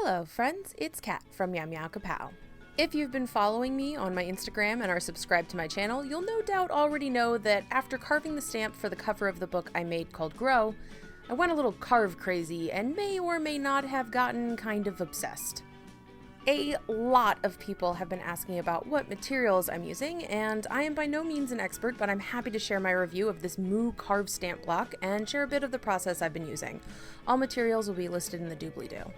Hello friends, it's Kat from Meow Kapow. If you've been following me on my Instagram and are subscribed to my channel, you'll no doubt already know that after carving the stamp for the cover of the book I made called Grow, I went a little carve crazy and may or may not have gotten kind of obsessed. A lot of people have been asking about what materials I'm using, and I am by no means an expert, but I'm happy to share my review of this Moo Carve stamp block and share a bit of the process I've been using. All materials will be listed in the doobly-doo.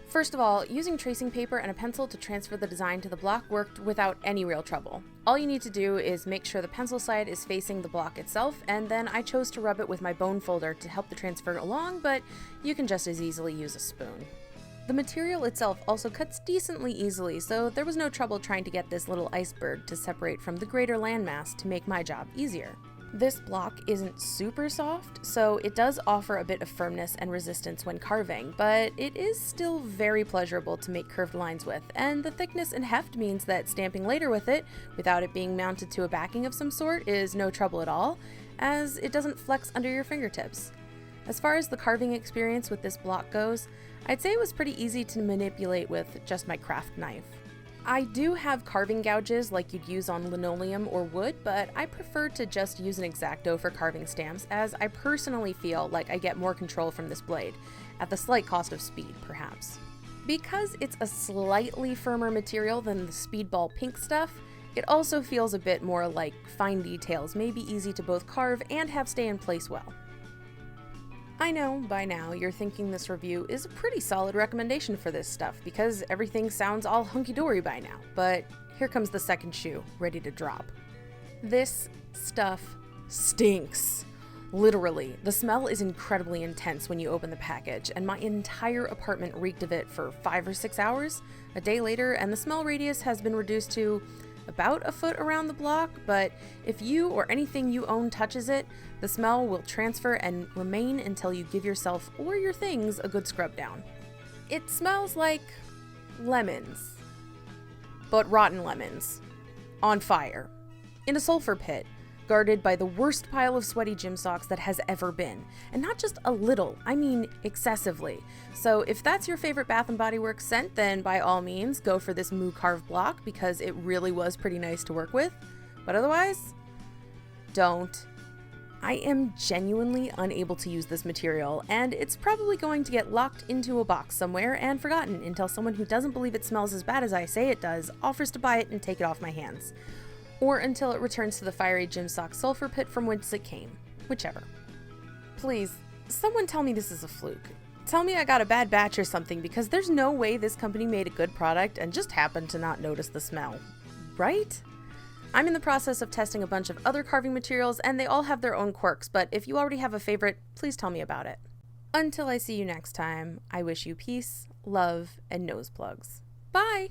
First of all, using tracing paper and a pencil to transfer the design to the block worked without any real trouble. All you need to do is make sure the pencil side is facing the block itself, and then I chose to rub it with my bone folder to help the transfer along, but you can just as easily use a spoon. The material itself also cuts decently easily, so there was no trouble trying to get this little iceberg to separate from the greater landmass to make my job easier. This block isn't super soft, so it does offer a bit of firmness and resistance when carving, but it is still very pleasurable to make curved lines with, and the thickness and heft means that stamping later with it, without it being mounted to a backing of some sort, is no trouble at all, as it doesn't flex under your fingertips. As far as the carving experience with this block goes, I'd say it was pretty easy to manipulate with just my craft knife. I do have carving gouges like you'd use on linoleum or wood, but I prefer to just use an X-Acto for carving stamps, as I personally feel like I get more control from this blade, at the slight cost of speed, perhaps. Because it's a slightly firmer material than the Speedball pink stuff, it also feels a bit more like fine details may be easy to both carve and have stay in place well. I know by now you're thinking this review is a pretty solid recommendation for this stuff because everything sounds all hunky-dory by now, but here comes the second shoe, ready to drop. This stuff stinks. Literally, the smell is incredibly intense when you open the package, and my entire apartment reeked of it for 5 or 6 hours. A day later, and the smell radius has been reduced to about a foot around the block, but if you or anything you own touches it, the smell will transfer and remain until you give yourself or your things a good scrub down. It smells like lemons, but rotten lemons, on fire, in a sulfur pit, guarded by the worst pile of sweaty gym socks that has ever been. And not just a little, I mean excessively. So if that's your favorite Bath & Body Works scent, then by all means go for this Moo Carve block because it really was pretty nice to work with. But otherwise, don't. I am genuinely unable to use this material, and it's probably going to get locked into a box somewhere and forgotten until someone who doesn't believe it smells as bad as I say it does offers to buy it and take it off my hands. Or until it returns to the fiery gym sock sulfur pit from whence it came. Whichever. Please, someone tell me this is a fluke. Tell me I got a bad batch or something, because there's no way this company made a good product and just happened to not notice the smell. Right? I'm in the process of testing a bunch of other carving materials, and they all have their own quirks, but if you already have a favorite, please tell me about it. Until I see you next time, I wish you peace, love, and nose plugs. Bye!